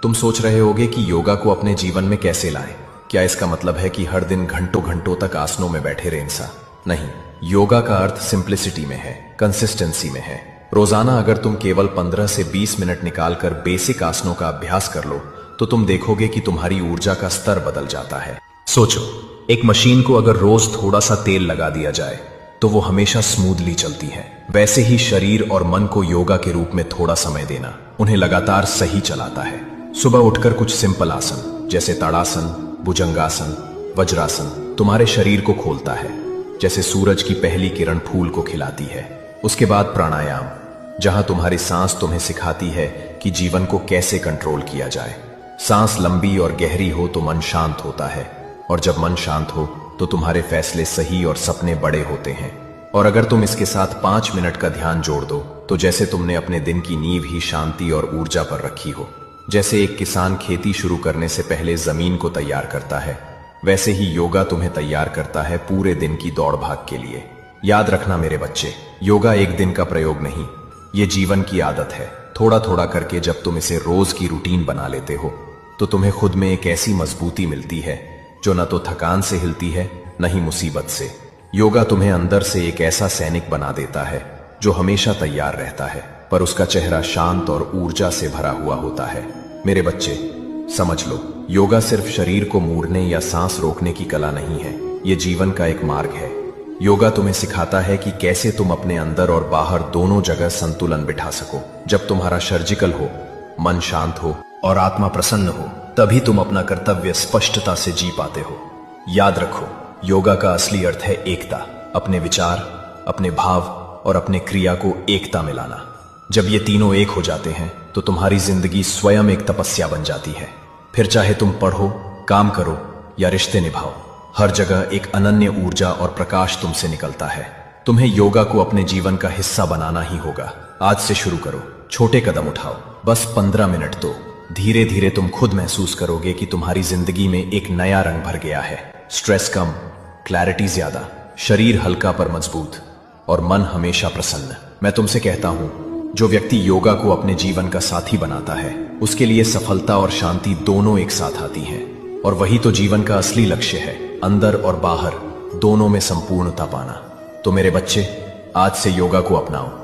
तुम सोच रहे होगे कि योगा को अपने जीवन में कैसे लाएं? क्या इसका मतलब है कि हर दिन घंटों घंटों तक आसनों में बैठे रहे इंसान? नहीं, योगा का अर्थ सिंप्लिसिटी में है, कंसिस्टेंसी में है। रोजाना अगर तुम केवल 15 से 20 मिनट निकालकर बेसिक आसनों का अभ्यास कर लो तो तुम देखोगे कि तुम्हारी ऊर्जा का स्तर बदल जाता है। सोचो, एक मशीन को अगर रोज थोड़ा सा तेल लगा दिया जाए तो वो हमेशा स्मूथली चलती है। वैसे ही शरीर और मन को योगा के रूप में थोड़ा समय देना उन्हें लगातार सही चलाता है। सुबह उठकर कुछ सिंपल आसन जैसे ताड़ासन, भुजंगासन, वज्रासन तुम्हारे शरीर को खोलता है, जैसे सूरज की पहली किरण फूल को खिलाती है। उसके बाद प्राणायाम, जहां तुम्हारी सांस तुम्हें सिखाती है कि जीवन को कैसे कंट्रोल किया जाए। सांस लंबी और गहरी हो तो मन शांत होता है, और जब मन शांत हो तो तुम्हारे फैसले सही और सपने बड़े होते हैं। और अगर तुम इसके साथ 5 मिनट का ध्यान जोड़ दो तो जैसे तुमने अपने दिन की नींव ही शांति और ऊर्जा पर रखी हो। जैसे एक किसान खेती शुरू करने से पहले जमीन को तैयार करता है, वैसे ही योगा तुम्हें तैयार करता है पूरे दिन की दौड़ भाग के लिए। याद रखना मेरे बच्चे, योगा एक दिन का प्रयोग नहीं, ये जीवन की आदत है। थोड़ा थोड़ा करके जब तुम इसे रोज की रूटीन बना लेते हो तो तुम्हें खुद में एक ऐसी मजबूती मिलती है जो न तो थकान से हिलती है न ही मुसीबत से। योगा तुम्हें अंदर से एक ऐसा सैनिक बना देता है जो हमेशा तैयार रहता है, पर उसका चेहरा शांत और ऊर्जा से भरा हुआ होता है। मेरे बच्चे, समझ लो, योगा सिर्फ शरीर को मोड़ने या सांस रोकने की कला नहीं है, ये जीवन का एक मार्ग है। योगा तुम्हें सिखाता है कि कैसे तुम अपने अंदर और बाहर दोनों जगह संतुलन बिठा सको। जब तुम्हारा सर्जिकल हो, मन शांत हो और आत्मा प्रसन्न हो, तभी तुम अपना कर्तव्य स्पष्टता से जी पाते हो। याद रखो, योगा का असली अर्थ है एकता, अपने विचार, अपने भाव और अपने क्रिया को एकता में लाना। जब ये तीनों एक हो जाते हैं तो तुम्हारी जिंदगी स्वयं एक तपस्या बन जाती है। फिर चाहे तुम पढ़ो, काम करो या रिश्ते निभाओ, हर जगह एक अनन्य ऊर्जा और प्रकाश तुमसे निकलता है। तुम्हें योगा को अपने जीवन का हिस्सा बनाना ही होगा। आज से शुरू करो, छोटे कदम उठाओ, बस 15 मिनट तो। धीरे धीरे तुम खुद महसूस करोगे कि तुम्हारी जिंदगी में एक नया रंग भर गया है। स्ट्रेस कम, क्लैरिटी ज्यादा, शरीर हल्का पर मजबूत और मन हमेशा प्रसन्न। मैं तुमसे कहता हूं, जो व्यक्ति योगा को अपने जीवन का साथी बनाता है उसके लिए सफलता और शांति दोनों एक साथ आती हैं। और वही तो जीवन का असली लक्ष्य है, अंदर और बाहर दोनों में संपूर्णता पाना। तो मेरे बच्चे, आज से योगा को अपनाओ।